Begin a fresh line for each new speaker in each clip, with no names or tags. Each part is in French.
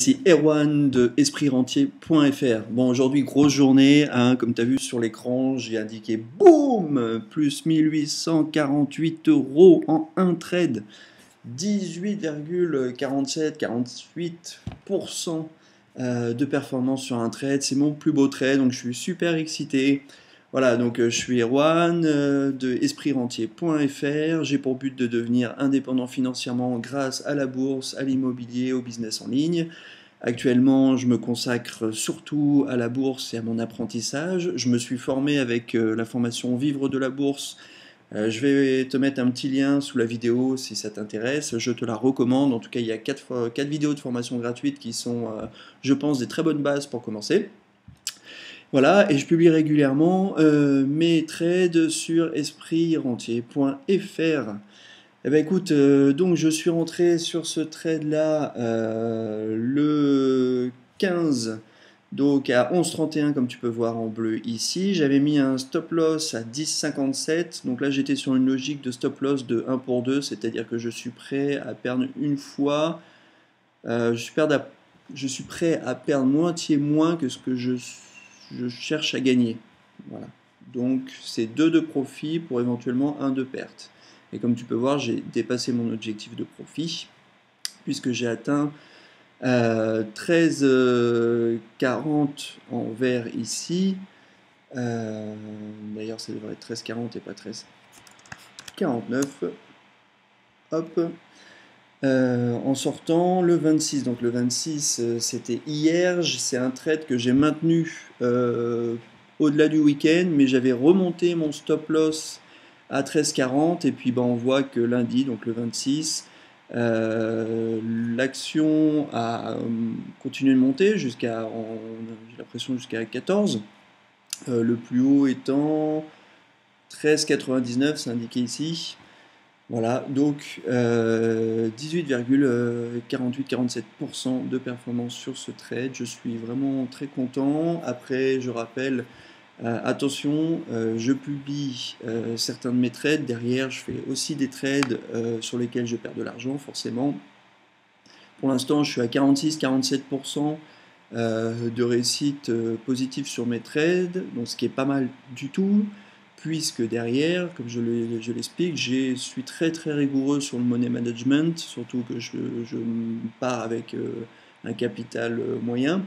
C'est Erwan de espritrentier.fr. Bon, aujourd'hui, grosse journée, hein, comme tu as vu sur l'écran, j'ai indiqué boum, plus 1848 euros en un trade, 18,47-48% de performance sur un trade. C'est mon plus beau trade, donc je suis super excité. Voilà, donc je suis Erwan de espritrentier.fr. J'ai pour but de devenir indépendant financièrement grâce à la bourse, à l'immobilier, au business en ligne. Actuellement, je me consacre surtout à la bourse et à mon apprentissage. Je me suis formé avec la formation Vivre de la bourse. Je vais te mettre un petit lien sous la vidéo si ça t'intéresse. Je te la recommande. En tout cas, il y a 4 vidéos de formation gratuites qui sont, je pense, des très bonnes bases pour commencer. Voilà, et je publie régulièrement mes trades sur espritrentier.fr. Eh ben écoute, donc je suis rentré sur ce trade là le 15, donc à 11,31 comme tu peux voir en bleu ici. J'avais mis un stop loss à 10,57, donc là j'étais sur une logique de stop loss de 1 pour 2, c'est-à-dire que je suis prêt à perdre une fois, je suis prêt à perdre moitié moins que ce que je cherche à gagner. Voilà. Donc c'est 2 de profit pour éventuellement 1 de perte. Et comme tu peux voir, j'ai dépassé mon objectif de profit, puisque j'ai atteint 13,40 en vert ici. D'ailleurs, ça devrait être 13,40 et pas 13,49. Hop. En sortant le 26. Donc le 26, c'était hier. C'est un trade que j'ai maintenu au-delà du week-end, mais j'avais remonté mon stop loss à 13,40 et puis on voit que lundi, donc le 26, l'action a continué de monter jusqu'à, j'ai l'impression jusqu'à 14, le plus haut étant 13,99, c'est indiqué ici. Voilà, donc 18,48-47% de performance sur ce trade. Je suis vraiment très content. Après, je rappelle, attention, je publie certains de mes trades. Derrière, je fais aussi des trades sur lesquels je perds de l'argent, forcément. Pour l'instant, je suis à 46-47% de réussite positive sur mes trades, donc ce qui est pas mal du tout, puisque derrière, comme je l'explique, je suis très très rigoureux sur le money management, surtout que je pars avec un capital moyen.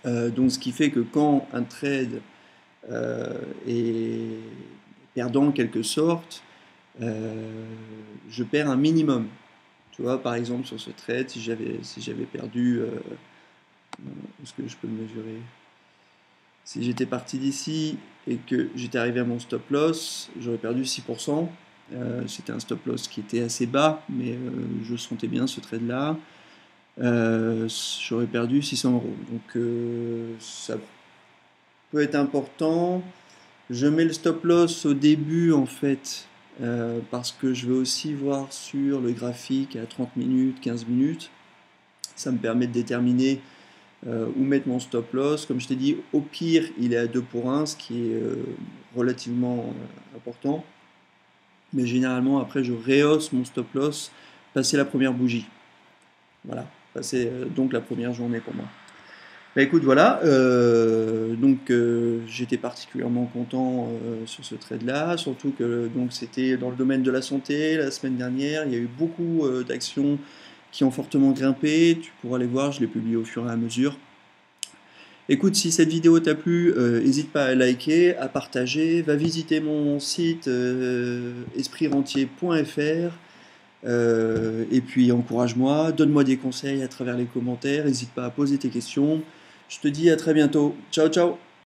Donc ce qui fait que quand un trade est perdant en quelque sorte, je perds un minimum. Tu vois, par exemple, sur ce trade, si j'avais perdu, est-ce que je peux le mesurer? Si j'étais parti d'ici et que j'étais arrivé à mon stop loss, j'aurais perdu 6%. C'était un stop loss qui était assez bas, mais je sentais bien ce trade-là. J'aurais perdu 600 euros. Donc ça peut être important. Je mets le stop loss au début en fait, parce que je veux aussi voir sur le graphique à 30 minutes, 15 minutes. Ça me permet de déterminer où mettre mon stop loss. Comme je t'ai dit, au pire, il est à 2 pour 1, ce qui est relativement important. Mais généralement, après, je rehausse mon stop loss, passer la première bougie. Voilà, passer donc la première journée pour moi. Bah écoute, voilà, donc j'étais particulièrement content sur ce trade-là, surtout que donc c'était dans le domaine de la santé la semaine dernière, il y a eu beaucoup d'actions qui ont fortement grimpé, tu pourras les voir, je les publie au fur et à mesure. Écoute, si cette vidéo t'a plu, n'hésite pas à liker, à partager, va visiter mon site espritrentier.fr. Et puis encourage-moi, donne-moi des conseils à travers les commentaires, n'hésite pas à poser tes questions. Je te dis à très bientôt. Ciao ciao.